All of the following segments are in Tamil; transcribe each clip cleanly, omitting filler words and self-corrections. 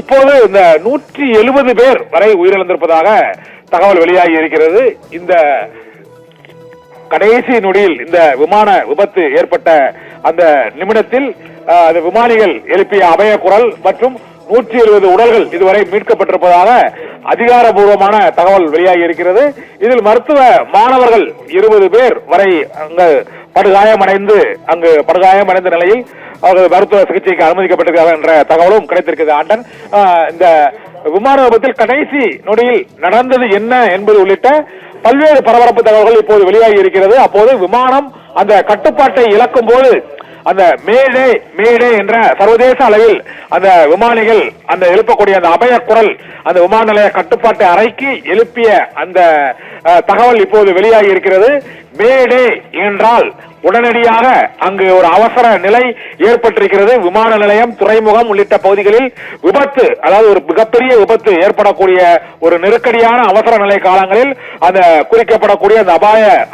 இப்போது இந்த 170 பேர் வரை உயிரிழந்திருப்பதாக தகவல் வெளியாகி இருக்கிறது. இந்த கடைசி நொடியில் இந்த விமான விபத்து ஏற்பட்ட அந்த நிமிடத்தில் விமானிகள் எழுப்பிய அபய குரல் மற்றும் 170 உடல்கள் இதுவரை மீட்கப்பட்டிருப்பதாக அதிகாரபூர்வமான தகவல் வெளியாகி இருக்கிறது. இதில் மருத்துவ மாணவர்கள் 20 பேர் வரை அங்கு படுகாயமடைந்த நிலையில் அவர்கள் மருத்துவ சிகிச்சைக்கு அனுமதிக்கப்பட்டிருக்கிறார்கள் என்ற தகவலும் கிடைத்திருக்கிறது. ஆண்டன், இந்த விமான விபத்தில் கடைசி நொடியில் நடந்தது என்ன என்பது உள்ளிட்ட பல்வேறு பரபரப்பு தகவல்கள் இப்போது வெளியாகி இருக்கிறது. அப்போது விமானம் அந்த கட்டுப்பாட்டை இழக்கும் போது அந்த மேடே என்ற சர்வதேச அளவில் அந்த விமானிகள் அந்த எழுப்பக்கூடிய அந்த அபய குரல் அந்த விமான நிலைய கட்டுப்பாட்டு அறைக்கு எழுப்பிய அந்த தகவல் இப்போது வெளியாகி இருக்கிறது. மேடே என்றால் உடனடியாக அங்கு ஒரு அவசர நிலை ஏற்பட்டிருக்கிறது. விமான நிலையம், துறைமுகம் உள்ளிட்ட பகுதிகளில் விபத்து, அதாவது ஒரு மிகப்பெரிய விபத்து ஏற்படக்கூடிய ஒரு நெருக்கடியான அவசர நிலை காலங்களில் அந்த குறிக்கப்படக்கூடிய அந்த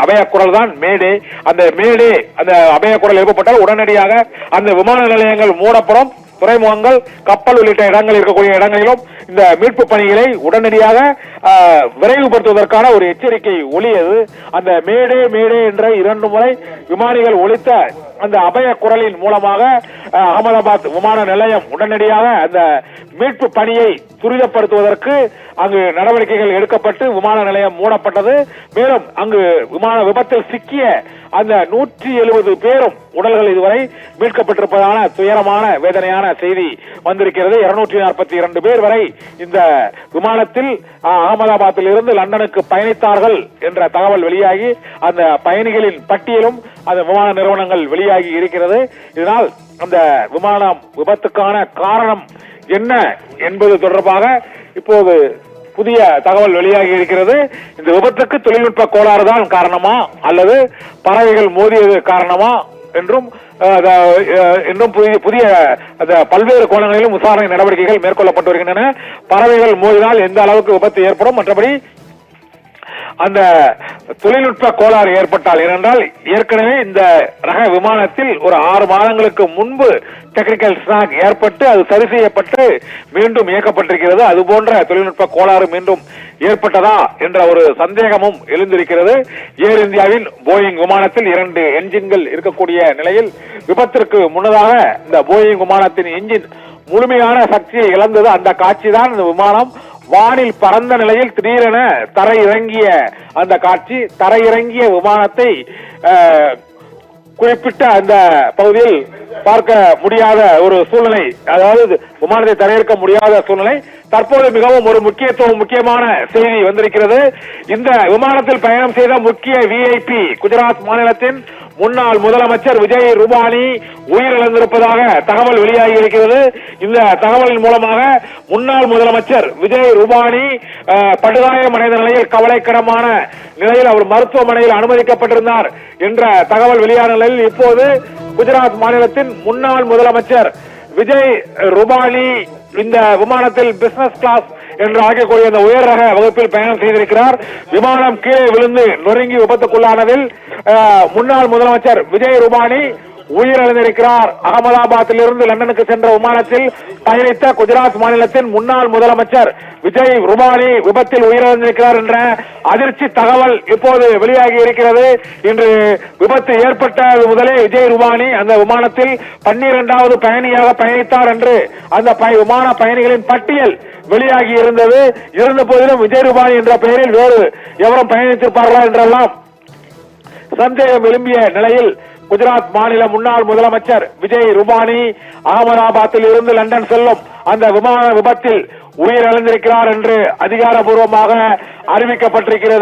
அபய குரல் தான் மேடே. அந்த அபய குரல் எழுப்பப்பட்டால் உடனடியாக அந்த விமான நிலையங்கள் மூடப்படும். துறைமுகங்கள், கப்பல் உள்ளிட்ட இடங்கள் இருக்கக்கூடிய இடங்களிலும் இந்த மீட்பு பணிகளை உடனடியாக விரைவுபடுத்துவதற்கான ஒரு எச்சரிக்கை ஒலியது. அந்த மேடே என்ற 2 முறை விமானிகள் ஒலித்த அந்த அபய குரலின் மூலமாக அகமதாபாத் விமான நிலையம் உடனடியாக அந்த மீட்பு பணியை துரிதப்படுத்துவதற்கு அங்கு நடவடிக்கைகள் எடுக்கப்பட்டு விமான நிலையம் மூடப்பட்டது. மேலும் அங்கு விமான விபத்தில் சிக்கிய அந்த 170 பேரும் உடல்கள் இதுவரை மீட்கப்பட்டிருப்பதான துயரமான வேதனையான செய்தி வந்திருக்கிறது. 242 பேர் வரை இந்த விமானத்தில் அகமதாபாத்தில் இருந்து லண்டனுக்கு பயணித்தார்கள் என்ற தகவல் வெளியாகி அந்த பயணிகளின் பட்டியலும் அந்த விமான நிறுவனங்கள் வெளியாகி இருக்கிறது. இதனால் அந்த விமானம் விபத்துக்கான காரணம் என்ன என்பது தொடர்பாக இப்போது புதிய தகவல் வெளியாகி இருக்கிறது. இந்த விபத்துக்கு தொழில்நுட்ப கோளாறு தான் காரணமா அல்லது பறவைகள் மோதியது காரணமா என்றும் புதிய பல்வேறு கோணங்களிலும் விசாரணை நடவடிக்கைகள் மேற்கொள்ளப்பட்டு வருகின்றன. பறவைகள் மோதினால் எந்த அளவுக்கு விபத்து ஏற்படும், மற்றபடி அந்த தொழில்நுட்ப கோளாறு ஏற்பட்டால், ஏனென்றால் ஏற்கனவே இந்த ரக விமானத்தில் ஒரு 6 மாதங்களுக்கு முன்பு டெக்னிக்கல் ஸ்னாக் ஏற்பட்டு அது சரி செய்யப்பட்டு மீண்டும் இயக்கப்பட்டிருக்கிறது. அது போன்ற தொழில்நுட்ப கோளாறு மீண்டும் ஏற்பட்டதா என்ற ஒரு சந்தேகமும் எழுந்திருக்கிறது. ஏர் இந்தியாவின் போயிங் விமானத்தில் 2 என்ஜின்கள் இருக்கக்கூடிய நிலையில் விபத்திற்கு முன்னதாக இந்த போயிங் விமானத்தின் என்ஜின் முழுமையான சக்தியை இழந்தது. அந்த காட்சி தான் இந்த விமானம் வானில் பறந்த நிலையில் திடீரென தரையிறங்கிய அந்த காட்சி. தரையிறங்கிய விமானத்தை குறிப்பிட்ட அந்த பகுதியில் பார்க்க முடியாத ஒரு சூழ்நிலை, அதாவது விமானத்தை தரையிறக்க முடியாத சூழ்நிலை. தற்போது மிகவும் ஒரு முக்கியமான செய்தி வந்திருக்கிறது. இந்த விமானத்தில் பயணம் செய்த முக்கிய விஐபி குஜராத் மாநிலத்தின் முன்னாள் முதலமைச்சர் விஜய் ரூபானி உயிரிழந்திருப்பதாக தகவல் வெளியாகி இருக்கிறது. இந்த தகவலின் மூலமாக முன்னாள் முதலமைச்சர் விஜய் ரூபானி படுகாயமடைந்த நிலையில், கவலைக்கிடமான நிலையில் அவர் மருத்துவமனையில் அனுமதிக்கப்பட்டிருந்தார் என்ற தகவல் வெளியான நிலையில் இப்போது குஜராத் மாநிலத்தின் முன்னாள் முதலமைச்சர் விஜய் ரூபானி இந்த விமானத்தில் பிசினஸ் கிளாஸ் என்று ஆகக்கூடிய அந்த உயர் ரக வகுப்பில் பயணம் செய்திருக்கிறார். விமானம் கீழே விழுந்து நொறுங்கி விபத்துக்குள்ளானதில் முன்னாள் முதலமைச்சர் விஜய் ரூபானி உயிரிழந்திருக்கிறார். அகமதாபாத்தில் இருந்து லண்டனுக்கு சென்ற விமானத்தில் பயணித்த குஜராத் மாநிலத்தின் முன்னாள் முதலமைச்சர் விஜய் ரூபானி விபத்தில் உயிரிழந்திருக்கிறார் என்ற அதிர்ச்சி தகவல் இப்போது வெளியாகி இருக்கிறது. இன்று விபத்து ஏற்பட்டது முதலே விஜய் ரூபானி அந்த விமானத்தில் 12வது பயணியாக பயணித்தார் என்று அந்த விமான பயணிகளின் பட்டியல் வெளியாகி இருந்தது. இருந்த போதிலும் விஜய் ரூபானி என்ற பெயரில் வேறு எவரும் பயணித்திருப்பார்களா என்றெல்லாம் சந்தேகம் எழும்பிய நிலையில் குஜராத் மாநில முன்னாள் முதலமைச்சர் விஜய் ரூபானி அகமதாபாத்தில் இருந்து லண்டன் செல்லும் அந்த விமான விபத்தில் உயிரிழந்திருக்கிறார் என்று அதிகாரப்பூர்வமாக அறிவிக்கப்பட்டிருக்கிறது.